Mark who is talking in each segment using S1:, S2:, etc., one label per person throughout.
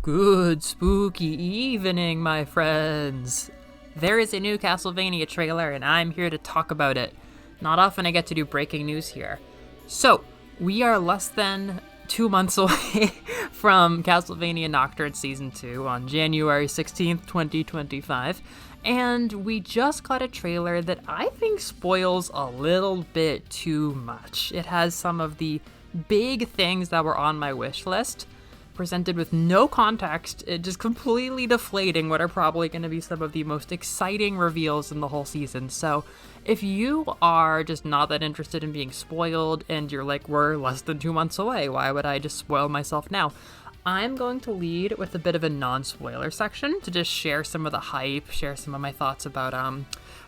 S1: Good spooky evening, my friends. There is a new Castlevania trailer, and I'm here to talk about it. Not often I get to do breaking news here. So, we are less than 2 months away from Castlevania Nocturne Season 2 on January 16th, 2025, and we just got a trailer that I think spoils a little bit too much. It has some of the big things that were on my wish list, presented with no context, it just completely deflating what are probably going to be some of the most exciting reveals in the whole season. So if you are just not that interested in being spoiled and you're like, we're less than 2 months away, why would I just spoil myself now? I'm going to lead with a bit of a non-spoiler section to just share some of the hype, share some of my thoughts about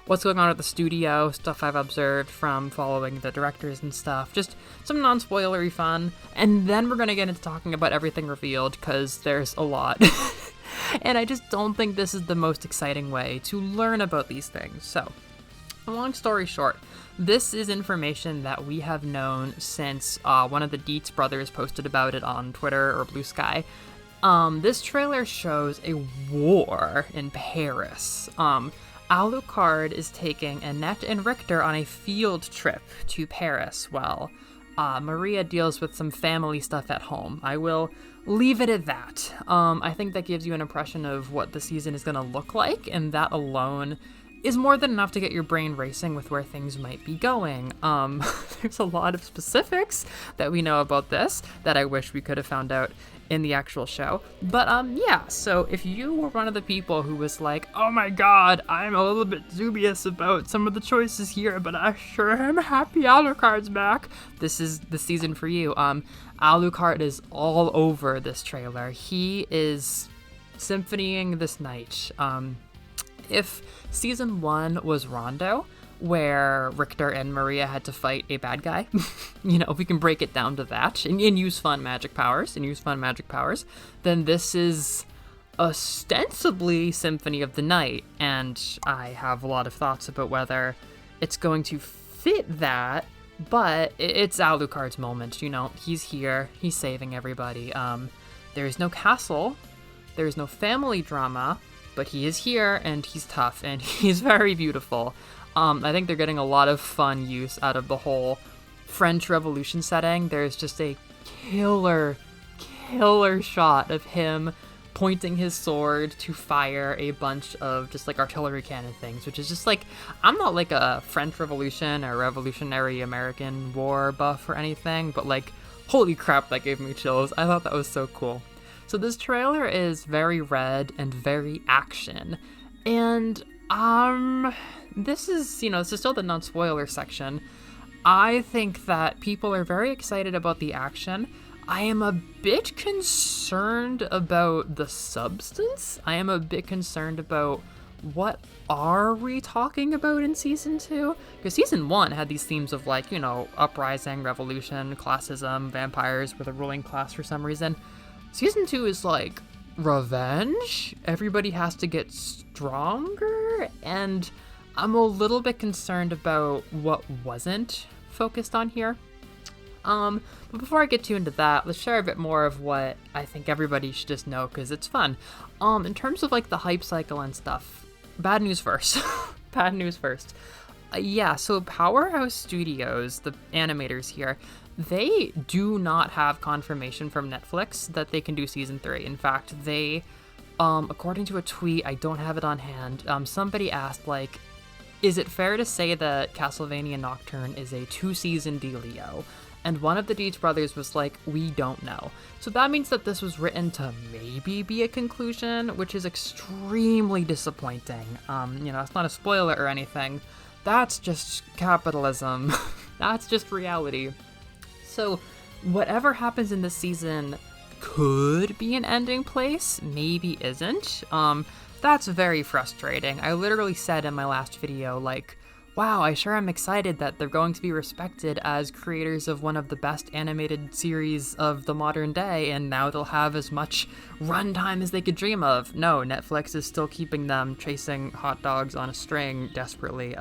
S1: what's going on at the studio, stuff I've observed from following the directors and stuff, just some non-spoilery fun, and then we're going to get into talking about everything revealed, because there's a lot. And I just don't think this is the most exciting way to learn about these things. So, long story short, this is information that we have known since one of the Dietz brothers posted about it on Twitter or Blue Sky. This trailer shows a war in Paris. Alucard is taking Annette and Richter on a field trip to Paris while Maria deals with some family stuff at home. I will leave it at that. I think that gives you an impression of what the season is going to look like, and that alone is more than enough to get your brain racing with where things might be going. There's a lot of specifics that we know about this that I wish we could have found out in the actual show. But yeah, so if you were one of the people who was like, oh my god, I'm a little bit dubious about some of the choices here, but I sure am happy Alucard's back, this is the season for you. Alucard is all over this trailer. He is symphonying this night. If season 1 was Rondo, where Richter and Maria had to fight a bad guy, if we can break it down to that, and use fun magic powers, then this is ostensibly Symphony of the Night, and I have a lot of thoughts about whether it's going to fit that, but it's Alucard's moment, he's here, he's saving everybody. There's no castle, there's no family drama, but he is here, and he's tough, and he's very beautiful. I think they're getting a lot of fun use out of the whole French Revolution setting. There's just a killer shot of him pointing his sword to fire a bunch of just like artillery cannon things, which is just like, I'm not like a French Revolution or Revolutionary American War buff or anything, but like, holy crap, that gave me chills. I thought that was so cool. So this trailer is very red and very action, and this is still the non-spoiler section. I think that people are very excited about the action. I am a bit concerned about the substance. I am a bit concerned about what are we talking about in season 2? Because season 1 had these themes of uprising, revolution, classism, vampires were the ruling class for some reason. Season 2 is like revenge. Everybody has to get stronger, and I'm a little bit concerned about what wasn't focused on here. But before I get too into that, let's share a bit more of what I think everybody should just know, because it's fun. In terms of like the hype cycle and stuff, bad news first. Bad news first. So Powerhouse Studios, the animators here, they do not have confirmation from Netflix that they can do season 3. In fact, they, according to a tweet, I don't have it on hand, somebody asked, like, is it fair to say that Castlevania Nocturne is a 2-season dealio? And one of the Dietz brothers was like, we don't know. So that means that this was written to maybe be a conclusion, which is extremely disappointing. It's not a spoiler or anything. That's just capitalism. That's just reality. So whatever happens in this season could be an ending place, maybe isn't. That's very frustrating. I literally said in my last video, like, wow, I sure am excited that they're going to be respected as creators of one of the best animated series of the modern day, and now they'll have as much runtime as they could dream of. No, Netflix is still keeping them chasing hot dogs on a string desperately.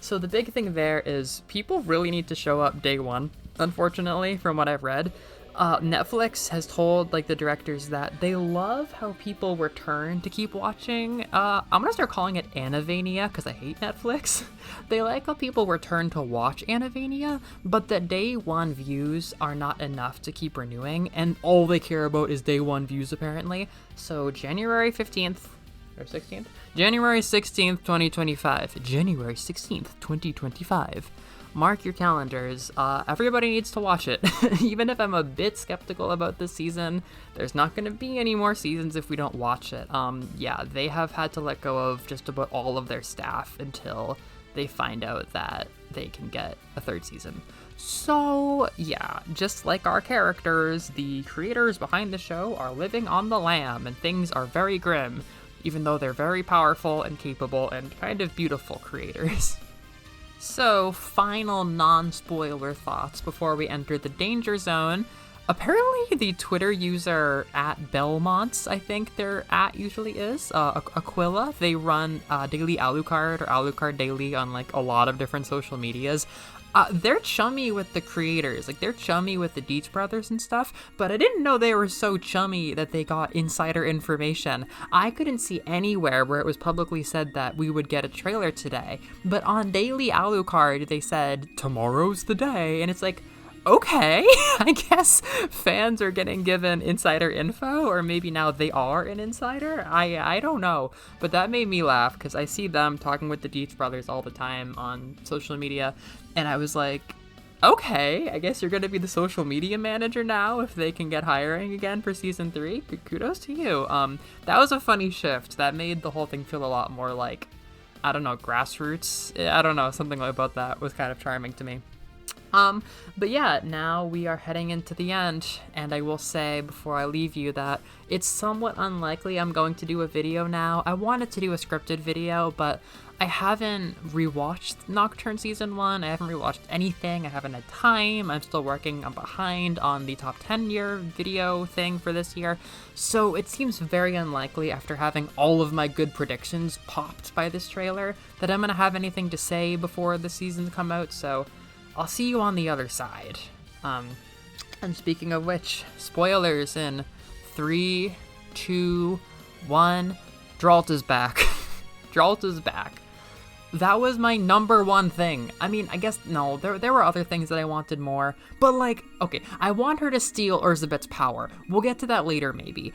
S1: So the big thing there is people really need to show up day one, unfortunately, from what I've read. Netflix has told like the directors that they love how people return to keep watching. I'm gonna start calling it Annavania because I hate Netflix. They like how people return to watch Annavania, but the day one views are not enough to keep renewing, and all they care about is day one views apparently. So January 15th or 16th? January 16th, 2025. January 16th, 2025. Mark your calendars. Everybody needs to watch it. Even if I'm a bit skeptical about this season, there's not going to be any more seasons if we don't watch it. Yeah, they have had to let go of just about all of their staff until they find out that they can get a third season. So, yeah, just like our characters, the creators behind the show are living on the lam, and things are very grim, even though they're very powerful and capable and kind of beautiful creators. So, final non-spoiler thoughts before we enter the danger zone. Apparently, the Twitter user at Belmonts, I think their at usually is, Aquila, they run Daily Alucard or Alucard Daily on like a lot of different social medias. They're chummy with the creators, like they're chummy with the Dietz brothers and stuff, but I didn't know they were so chummy that they got insider information. I couldn't see anywhere where it was publicly said that we would get a trailer today, but on Daily Alucard they said, tomorrow's the day, and it's like, okay, I guess fans are getting given insider info, or maybe now they are an insider. I don't know, but that made me laugh because I see them talking with the Dietz brothers all the time on social media, and I was like, okay, I guess you're going to be the social media manager now if they can get hiring again for season 3. Kudos to you. That was a funny shift. That made the whole thing feel a lot more like, I don't know, grassroots. I don't know, something about that was kind of charming to me. But yeah, now we are heading into the end, and I will say before I leave you that it's somewhat unlikely I'm going to do a video now. I wanted to do a scripted video, but I haven't rewatched Nocturne Season 1, I haven't rewatched anything, I haven't had time, I'm still working, I'm behind on the top 10 year video thing for this year, so it seems very unlikely after having all of my good predictions popped by this trailer that I'm gonna have anything to say before the seasons come out, so I'll see you on the other side. And speaking of which, spoilers in 3, 2, 1, Drolta's back. Drolta's back. That was my number one thing. I mean, I guess, no, there were other things that I wanted more, but like, okay, I want her to steal Erzsébet's power. We'll get to that later, maybe.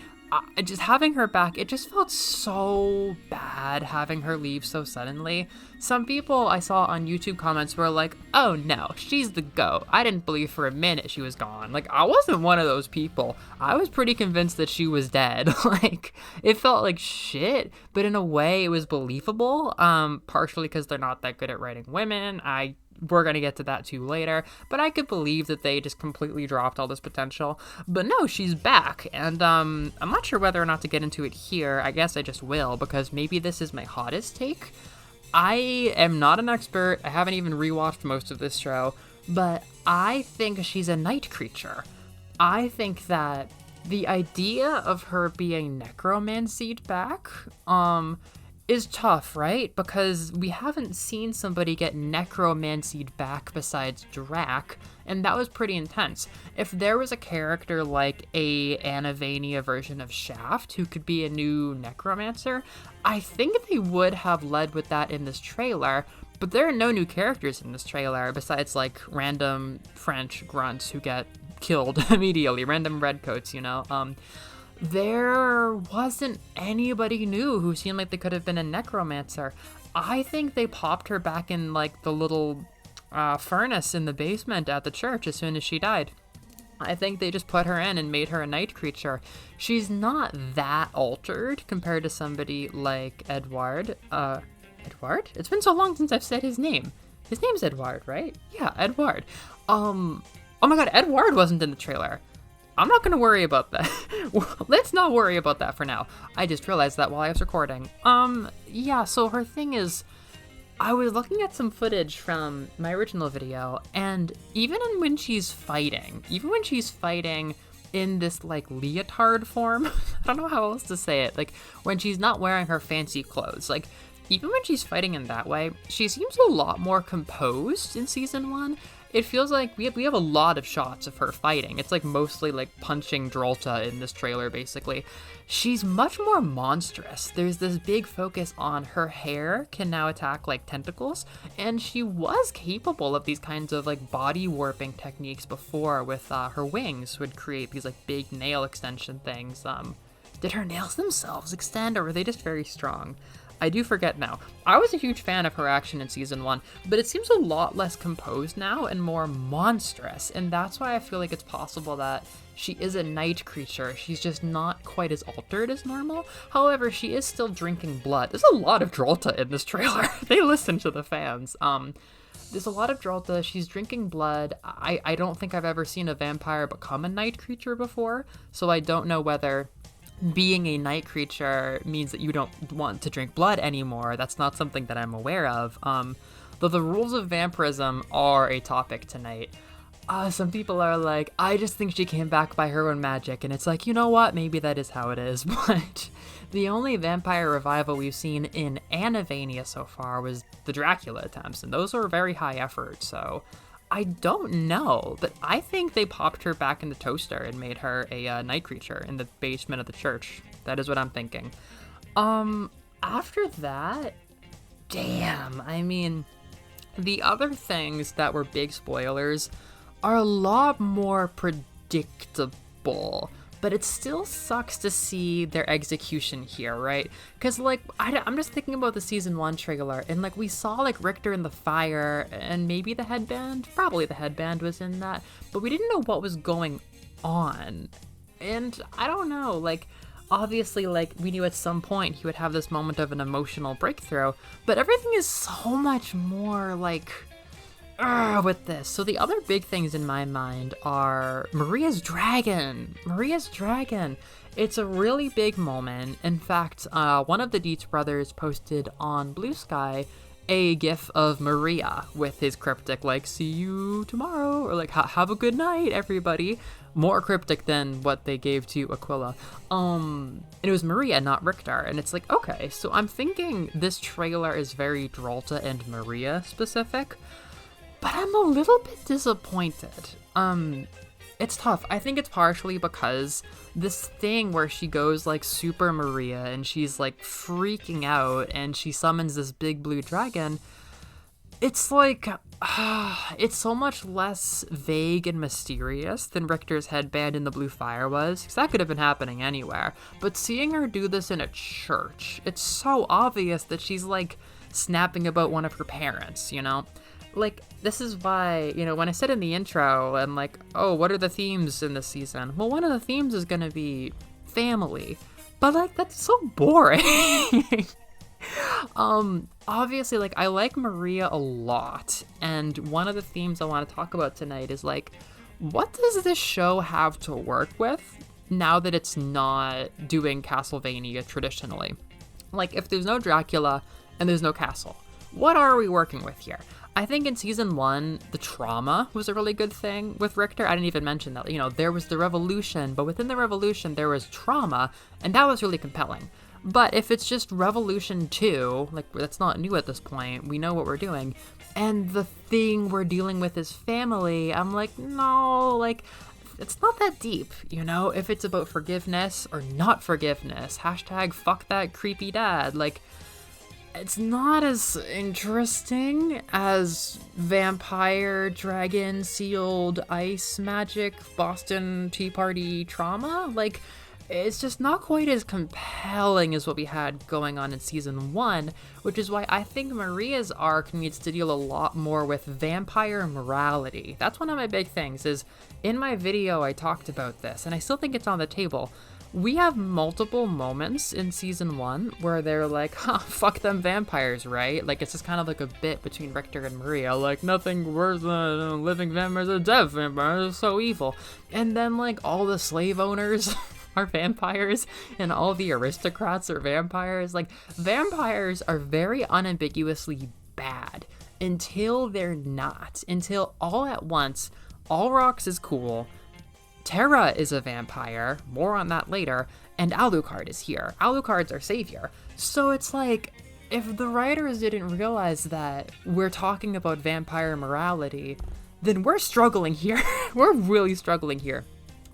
S1: Just having her back, it just felt so bad having her leave so suddenly. Some people I saw on YouTube comments were like, oh no, she's the GOAT. I didn't believe for a minute she was gone. Like, I wasn't one of those people. I was pretty convinced that she was dead. Like, it felt like shit, but in a way it was believable, partially because they're not that good at writing women. We're going to get to that too later, but I could believe that they just completely dropped all this potential. But no, she's back, and I'm not sure whether or not to get into it here. I guess I just will, because maybe this is my hottest take. I am not an expert, I haven't even rewatched most of this show, but I think she's a night creature. I think that the idea of her being necromancied back, is tough, right? Because we haven't seen somebody get necromancied back besides Drac, and that was pretty intense. If there was a character like a Annavania version of Shaft who could be a new necromancer, I think they would have led with that in this trailer, but there are no new characters in this trailer besides like random French grunts who get killed immediately, random redcoats, you know? There wasn't anybody new who seemed like they could have been a necromancer. I think they popped her back in like the little furnace in the basement at the church as soon as she died. I think they just put her in and made her a night creature. She's not that altered compared to somebody like Edward. Edward? It's been so long since I've said his name. His name's Edward, right? Yeah, Edward. Oh my god, Edward wasn't in the trailer. I'm not going to worry about that. Let's not worry about that for now. I just realized that while I was recording. Yeah, so her thing is, I was looking at some footage from my original video, and even when she's fighting in this, like, leotard form, I don't know how else to say it, like, when she's not wearing her fancy clothes, like, even when she's fighting in that way, she seems a lot more composed in season 1. it feels like we have a lot of shots of her fighting. It's like mostly like punching Drolta in this trailer, basically. She's much more monstrous. There's this big focus on her hair can now attack like tentacles, and she was capable of these kinds of like body warping techniques before with her wings would create these like big nail extension things. Did her nails themselves extend, or were they just very strong? I do forget now. I was a huge fan of her action in season 1, but it seems a lot less composed now and more monstrous, and that's why I feel like it's possible that she is a night creature. She's just not quite as altered as normal. However, she is still drinking blood. There's a lot of Drolta in this trailer. They listen to the fans. There's a lot of Drolta. She's drinking blood. I don't think I've ever seen a vampire become a night creature before, so I don't know whether being a night creature means that you don't want to drink blood anymore. That's not something that I'm aware of. Though the rules of vampirism are a topic tonight. Some people are like, I just think she came back by her own magic, and it's like, you know what? Maybe that is how it is, but the only vampire revival we've seen in Annevania so far was the Dracula attempts, and those were very high effort, so I don't know, but I think they popped her back in the toaster and made her a night creature in the basement of the church. That is what I'm thinking. After that, damn, I mean, the other things that were big spoilers are a lot more predictable, but it still sucks to see their execution here, right? Because, like, I'm just thinking about the season 1 trailer, and, like, we saw, like, Richter in the fire, and maybe the headband, probably the headband was in that, but we didn't know what was going on. And I don't know, like, obviously, like, we knew at some point he would have this moment of an emotional breakthrough, but everything is so much more, like, with this. So the other big things in my mind are Maria's dragon. It's a really big moment. In fact, one of the Dietz brothers posted on Blue Sky a gif of Maria with his cryptic, like, see you tomorrow, or like, have a good night, everybody. More cryptic than what they gave to Aquila. And it was Maria, not Richter. And it's like, okay, so I'm thinking this trailer is very Drolta and Maria specific, but I'm a little bit disappointed. It's tough. I think it's partially because this thing where she goes like Super Maria and she's like freaking out and she summons this big blue dragon. It's like, it's so much less vague and mysterious than Richter's headband in the blue fire was, because that could have been happening anywhere. But seeing her do this in a church, it's so obvious that she's like snapping about one of her parents, you know? Like, this is why, you know, when I said in the intro, I'm like, oh, what are the themes in this season? Well, one of the themes is gonna be family. But, like, that's so boring. Obviously, like, I like Maria a lot. And one of the themes I want to talk about tonight is, like, what does this show have to work with now that it's not doing Castlevania traditionally? Like, if there's no Dracula and there's no castle, what are we working with here? I think in season 1, the trauma was a really good thing with Richter. I didn't even mention that, you know, there was the revolution, but within the revolution, there was trauma, and that was really compelling. But if it's just Revolution 2, like, that's not new at this point, we know what we're doing, and the thing we're dealing with is family, I'm like, no, like, it's not that deep, you know? If it's about forgiveness or not forgiveness, hashtag fuck that creepy dad, like, it's not as interesting as vampire, dragon, sealed, ice magic, Boston Tea Party trauma. Like, it's just not quite as compelling as what we had going on in season 1, which is why I think Maria's arc needs to deal a lot more with vampire morality. That's one of my big things, is in my video I talked about this, and I still think it's on the table. We have multiple moments in season 1 where they're like, fuck them vampires, right? Like, it's just kind of like a bit between Richter and Maria, like, nothing worse than living vampires or dead vampires, are so evil. And then, like, all the slave owners are vampires and all the aristocrats are vampires. Like, vampires are very unambiguously bad until they're not. Until all at once, Alrox is cool, Terra is a vampire, more on that later, and Alucard is here. Alucard's our savior. So it's like, if the writers didn't realize that we're talking about vampire morality, then we're struggling here. We're really struggling here.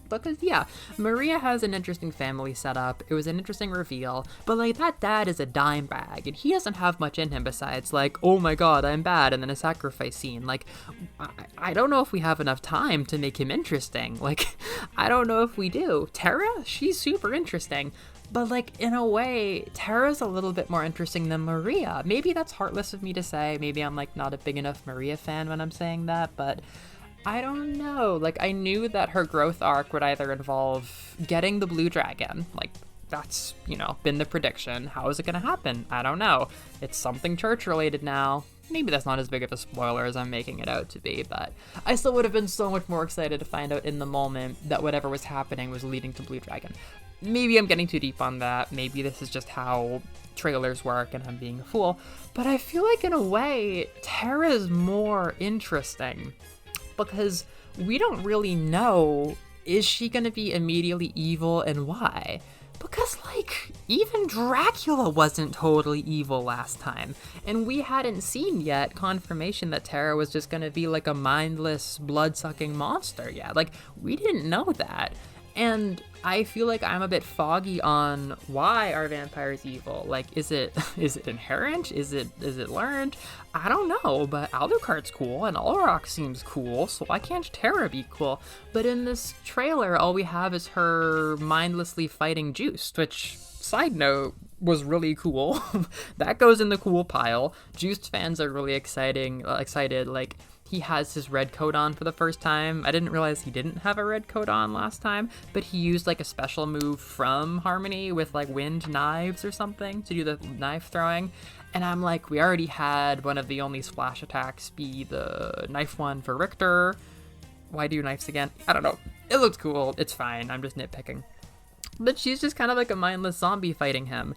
S1: Because, yeah, Maria has an interesting family setup. It was an interesting reveal. But, like, that dad is a dime bag. And he doesn't have much in him besides, like, oh my god, I'm bad. And then a sacrifice scene. Like, I don't know if we have enough time to make him interesting. Like, I don't know if we do. Tara, she's super interesting. But, like, in a way, Tara's a little bit more interesting than Maria. Maybe that's heartless of me to say. Maybe I'm, like, not a big enough Maria fan when I'm saying that. But I don't know. Like, I knew that her growth arc would either involve getting the blue dragon. Like, that's, been the prediction. How is it going to happen? I don't know. It's something church-related now. Maybe that's not as big of a spoiler as I'm making it out to be, but I still would have been so much more excited to find out in the moment that whatever was happening was leading to blue dragon. Maybe I'm getting too deep on that. Maybe this is just how trailers work and I'm being a fool. But I feel like, in a way, Tara's more interesting. Because we don't really know, is she going to be immediately evil and why? Because, like, even Dracula wasn't totally evil last time. And we hadn't seen yet confirmation that Tara was just going to be, like, a mindless, blood-sucking monster yet. Like, we didn't know that. And I feel like I'm a bit foggy on why are vampires evil. Like, is it inherent? Is it learned? I don't know, but Alucard's cool and Olrock seems cool, so why can't Tara be cool? But in this trailer, all we have is her mindlessly fighting Juiced, which, side note, was really cool. That goes in the cool pile. Juiced fans are really excited. Like, he has his red coat on for the first time. I didn't realize he didn't have a red coat on last time, but he used, like, a special move from Harmony with, like, wind knives or something to do the knife throwing. And I'm like, we already had one of the only splash attacks be the knife one for Richter. Why do knives again? I don't know. It looks cool. It's fine. I'm just nitpicking. But she's just kind of like a mindless zombie fighting him.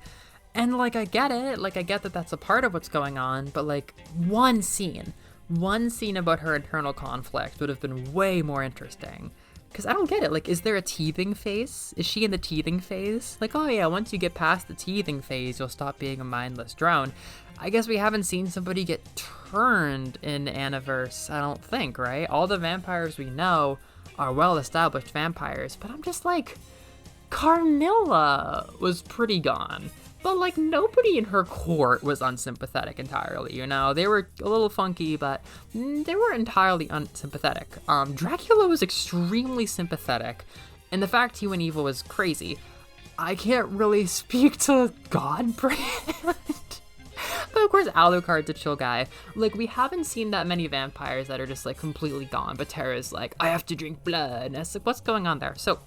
S1: And, like, I get it. Like, I get that that's a part of what's going on, but, like, one scene about her internal conflict would have been way more interesting. Because I don't get it. Like, is there a teething phase? Is she in the teething phase? Like, oh yeah, once you get past the teething phase, you'll stop being a mindless drone. I guess we haven't seen somebody get turned in Aniverse, I don't think, right? All the vampires we know are well-established vampires, but I'm just like, Carmilla was pretty gone. But, like, nobody in her court was unsympathetic entirely, They were a little funky, but they were entirely unsympathetic. Dracula was extremely sympathetic, and the fact he went evil was crazy. I can't really speak to Godbrand. But of course, Alucard's a chill guy. Like, we haven't seen that many vampires that are just, like, completely gone, but Tara's like, I have to drink blood. And it's like, what's going on there? So,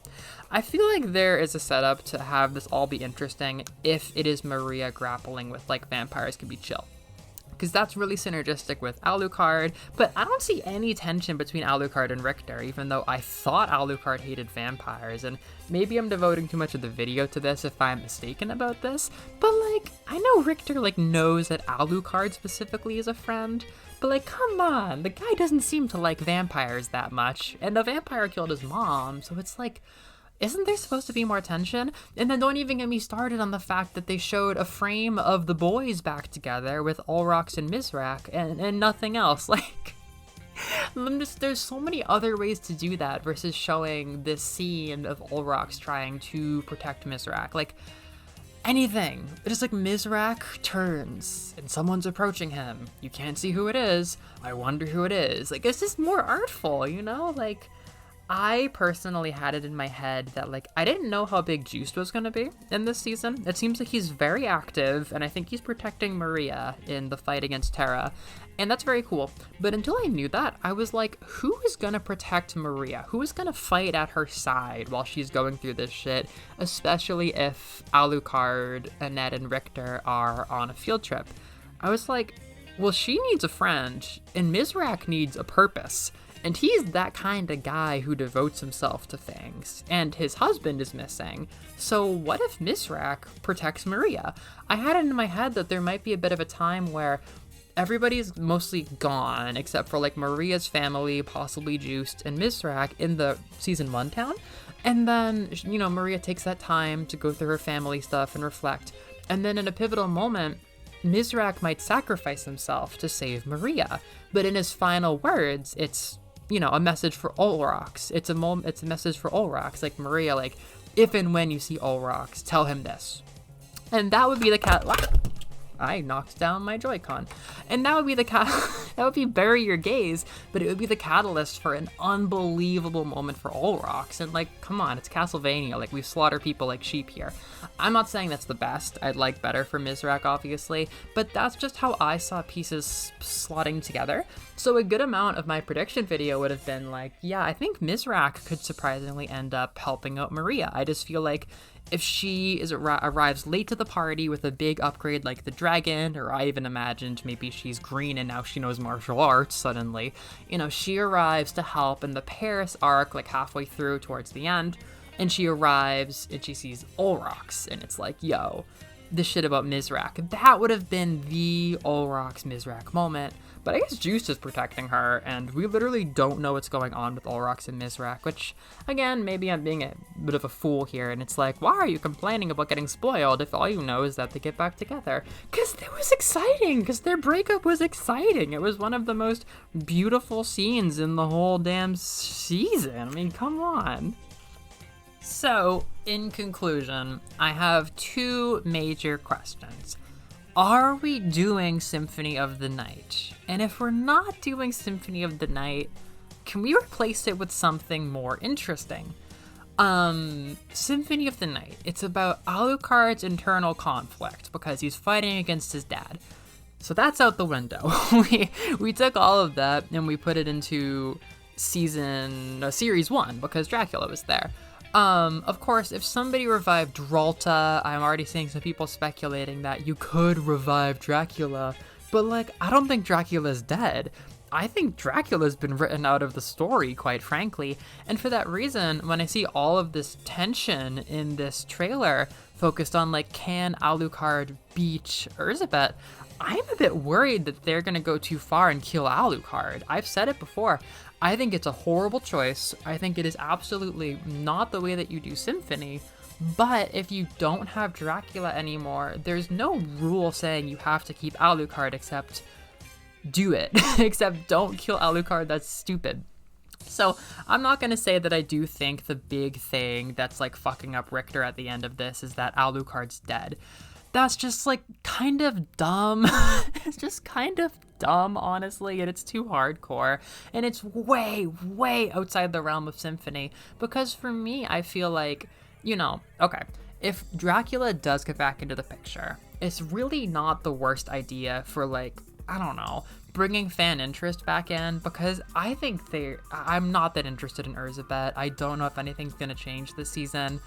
S1: I feel like there is a setup to have this all be interesting if it is Maria grappling with, like, vampires can be chill. Because that's really synergistic with Alucard, but I don't see any tension between Alucard and Richter, even though I thought Alucard hated vampires, and maybe I'm devoting too much of the video to this if I'm mistaken about this, but, like, I know Richter, like, knows that Alucard specifically is a friend, but, like, come on, the guy doesn't seem to like vampires that much, and the vampire killed his mom, so it's like, isn't there supposed to be more tension? And then don't even get me started on the fact that they showed a frame of the boys back together with Olrox and Mizrak and nothing else. Like, there's so many other ways to do that versus showing this scene of Olrox trying to protect Mizrak. Like, anything. Just like Mizrak turns and someone's approaching him. You can't see who it is. I wonder who it is. Like, it's just more artful, Like, I personally had it in my head that, like, I didn't know how big Juiced was going to be in this season. It seems like he's very active, and I think he's protecting Maria in the fight against Tara, and that's very cool. But until I knew that, I was like, who is going to protect Maria? Who is going to fight at her side while she's going through this shit, especially if Alucard, Annette, and Richter are on a field trip? I was like, well, she needs a friend, and Mizrak needs a purpose. And he's that kind of guy who devotes himself to things, and his husband is missing. So what if Mizrak protects Maria? I had it in my head that there might be a bit of a time where everybody's mostly gone, except for, like, Maria's family, possibly Juiced, and Mizrak in the season 1 town. And then, Maria takes that time to go through her family stuff and reflect. And then in a pivotal moment, Mizrak might sacrifice himself to save Maria. But in his final words, it's, a message for Olrox. It's a message for Olrox. Like, Maria, like, if and when you see Olrox, tell him this. And that would be the I knocked down my Joy-Con. And that would be that would be Bury Your Gaze, but it would be the catalyst for an unbelievable moment for Olrox. And, like, come on, it's Castlevania. Like, we slaughter people like sheep here. I'm not saying that's the best. I'd like better for Mizrak, obviously, but that's just how I saw pieces slotting together. So a good amount of my prediction video would have been like, yeah, I think Mizrak could surprisingly end up helping out Maria. I just feel like if she arrives late to the party with a big upgrade like the dragon, or I even imagined maybe she's green and now she knows martial arts suddenly, she arrives to help in the Paris arc, like halfway through towards the end, and she arrives and she sees Olrox, and it's like, yo, this shit about Mizrak. That would have been the Olrox Mizrak moment. But I guess Juice is protecting her, and we literally don't know what's going on with Olrox and Mizrak, which, again, maybe I'm being a bit of a fool here, and it's like, why are you complaining about getting spoiled if all you know is that they get back together? Because it was exciting, because their breakup was exciting. It was one of the most beautiful scenes in the whole damn season. I mean, come on. So, in conclusion, I have two major questions. Are we doing Symphony of the Night? And if we're not doing Symphony of the Night, can we replace it with something more interesting? Symphony of the Night, it's about Alucard's internal conflict because he's fighting against his dad. So that's out the window. we took all of that and we put it into series 1 because Dracula was there. Of course, if somebody revived Drolta, I'm already seeing some people speculating that you could revive Dracula, but, like, I don't think Dracula's dead. I think Dracula's been written out of the story, quite frankly, and for that reason, when I see all of this tension in this trailer focused on, like, can Alucard beat Erzsébet, I'm a bit worried that they're gonna go too far and kill Alucard. I've said it before. I think it's a horrible choice. I think it is absolutely not the way that you do Symphony, but if you don't have Dracula anymore, there's no rule saying you have to keep Alucard except do it. Except don't kill Alucard, that's stupid. So I'm not going to say that I do think the big thing that's like fucking up Richter at the end of this is that Alucard's dead. That's just like kind of dumb. It's just kind of dumb, honestly, and it's too hardcore, and it's way, way outside the realm of Symphony, because for me, I feel like, okay, if Dracula does get back into the picture, it's really not the worst idea for, like, I don't know, bringing fan interest back in, because I think I'm not that interested in Erzsébet. I don't know if anything's gonna change this season.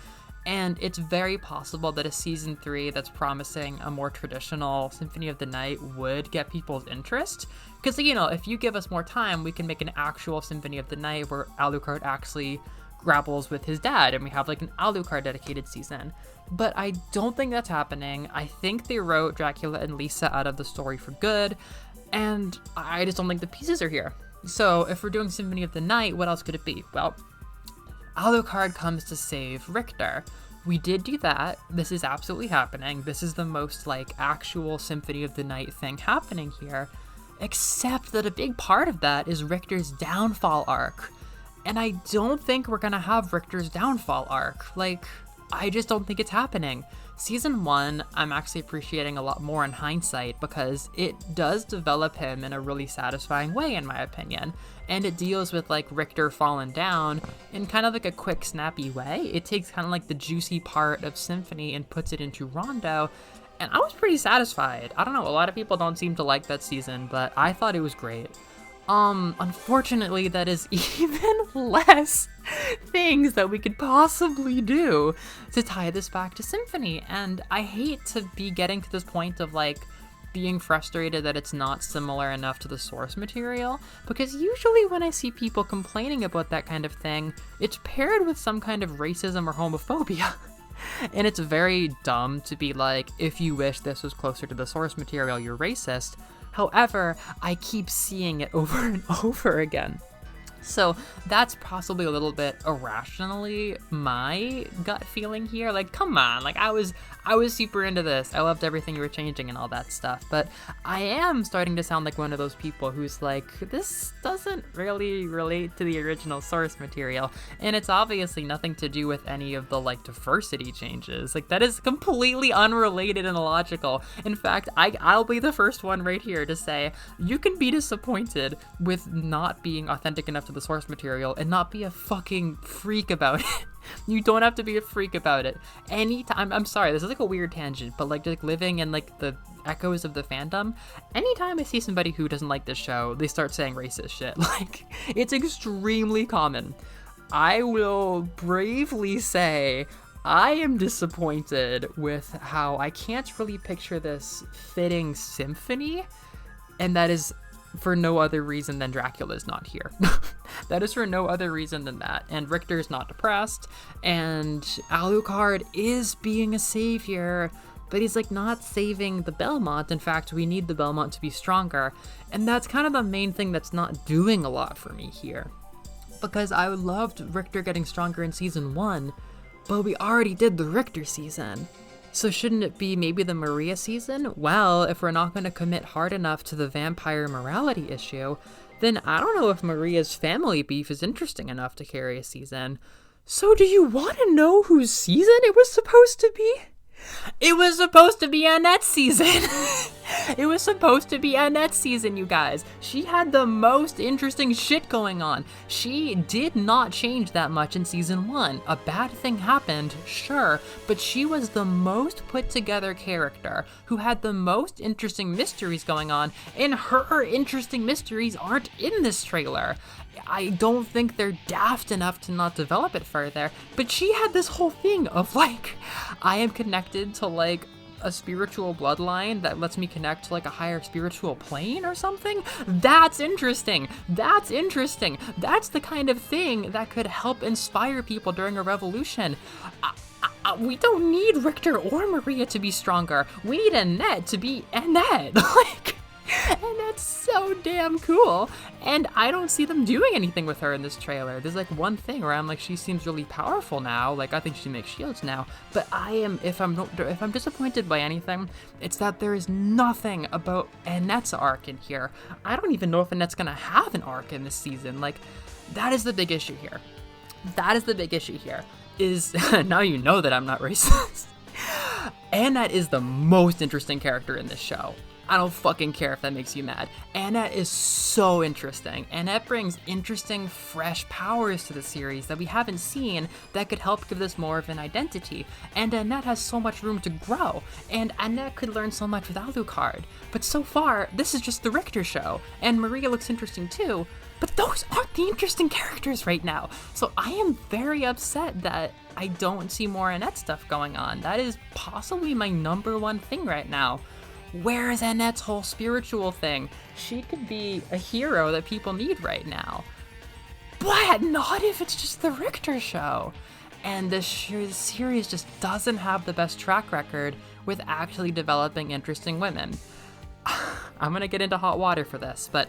S1: And it's very possible that a season 3 that's promising a more traditional Symphony of the Night would get people's interest. Because, if you give us more time, we can make an actual Symphony of the Night where Alucard actually grapples with his dad, and we have like an Alucard dedicated season. But I don't think that's happening. I think they wrote Dracula and Lisa out of the story for good, and I just don't think the pieces are here. So if we're doing Symphony of the Night, what else could it be? Well, Alucard comes to save Richter. We did do that. This is absolutely happening. This is the most, like, actual Symphony of the Night thing happening here. Except that a big part of that is Richter's downfall arc. And I don't think we're gonna have Richter's downfall arc. Like, I just don't think it's happening. Season 1, I'm actually appreciating a lot more in hindsight because it does develop him in a really satisfying way, in my opinion. And it deals with, like, Richter falling down in kind of like a quick, snappy way. It takes kind of like the juicy part of Symphony and puts it into Rondo. And I was pretty satisfied. I don't know, a lot of people don't seem to like that season, but I thought it was great. Unfortunately, that is even less things that we could possibly do to tie this back to Symphony. And I hate to be getting to this point of, like, being frustrated that it's not similar enough to the source material, because usually when I see people complaining about that kind of thing, it's paired with some kind of racism or homophobia. And it's very dumb to be like, if you wish this was closer to the source material, you're racist. However, I keep seeing it over and over again. So that's possibly a little bit irrationally my gut feeling here. Like, come on, like I was super into this. I loved everything you were changing and all that stuff. But I am starting to sound like one of those people who's like, this doesn't really relate to the original source material. And it's obviously nothing to do with any of the like diversity changes. Like that is completely unrelated and illogical. In fact, I'll be the first one right here to say you can be disappointed with not being authentic enough to the source material and not be a fucking freak about it. You don't have to be a freak about it. Anytime, I'm sorry, this is like a weird tangent, but like just living in like the echoes of the fandom, anytime I see somebody who doesn't like this show, they start saying racist shit. Like, it's extremely common. I will bravely say I am disappointed with how I can't really picture this fitting Symphony, and that is for no other reason than Dracula's not here. That is for no other reason than that. And Richter's not depressed, and Alucard is being a savior, but he's like not saving the Belmont. In fact, we need the Belmont to be stronger, and that's kind of the main thing that's not doing a lot for me here. Because I loved Richter getting stronger in season 1, but we already did the Richter season. So shouldn't it be maybe the Maria season? Well, if we're not going to commit hard enough to the vampire morality issue, then I don't know if Maria's family beef is interesting enough to carry a season. So do you want to know whose season it was supposed to be? It was supposed to be Annette's season. It was supposed to be Annette's season, you guys. She had the most interesting shit going on. She did not change that much in season 1. A bad thing happened, sure, but she was the most put together character who had the most interesting mysteries going on, and her interesting mysteries aren't in this trailer. I don't think they're daft enough to not develop it further, but she had this whole thing of like, I am connected to like a spiritual bloodline that lets me connect to like a higher spiritual plane or something. That's interesting. That's interesting. That's the kind of thing that could help inspire people during a revolution. We don't need Richter or Maria to be stronger. We need Annette to be Annette. Like, and that's so damn cool. And I don't see them doing anything with her in this trailer. There's like one thing where I'm like, she seems really powerful now. Like, I think she makes shields now. But if I'm disappointed by anything, it's that there is nothing about Annette's arc in here. I don't even know if Annette's gonna have an arc in this season. Like, that is the big issue here. That is the big issue here. Is now you know that I'm not racist. Annette is the most interesting character in this show. I don't fucking care if that makes you mad. Annette is so interesting. Annette brings interesting, fresh powers to the series that we haven't seen that could help give this more of an identity. And Annette has so much room to grow. And Annette could learn so much with Alucard. But so far, this is just the Richter show. And Maria looks interesting too. But those aren't the interesting characters right now. So I am very upset that I don't see more Annette stuff going on. That is possibly my number one thing right now. Where is Annette's whole spiritual thing? She could be a hero that people need right now. But not if it's just the Richter show. And this series just doesn't have the best track record with actually developing interesting women. I'm gonna get into hot water for this, but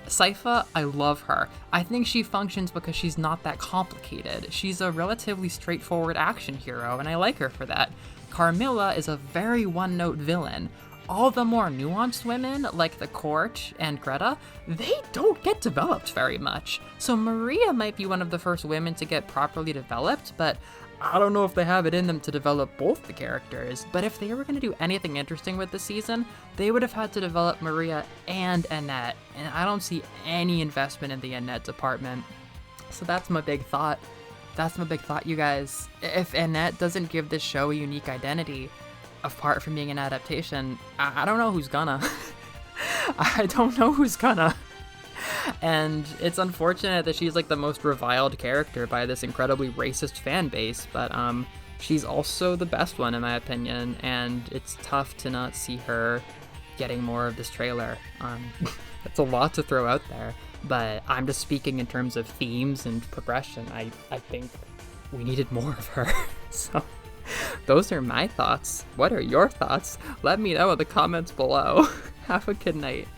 S1: Sypha, I love her. I think she functions because she's not that complicated. She's a relatively straightforward action hero, and I like her for that. Carmilla is a very one-note villain. All the more nuanced women, like the Court and Greta, they don't get developed very much. So Maria might be one of the first women to get properly developed, but I don't know if they have it in them to develop both the characters. But if they were going to do anything interesting with the season, they would have had to develop Maria and Annette, and I don't see any investment in the Annette department. So that's my big thought. That's my big thought, you guys. If Annette doesn't give this show a unique identity, apart from being an adaptation, I don't know who's gonna. I don't know who's gonna. And it's unfortunate that she's like the most reviled character by this incredibly racist fan base, but she's also the best one in my opinion, and it's tough to not see her getting more of this trailer. That's a lot to throw out there, but I'm just speaking in terms of themes and progression. I think we needed more of her. So those are my thoughts. What are your thoughts? Let me know in the comments below. Have a good night.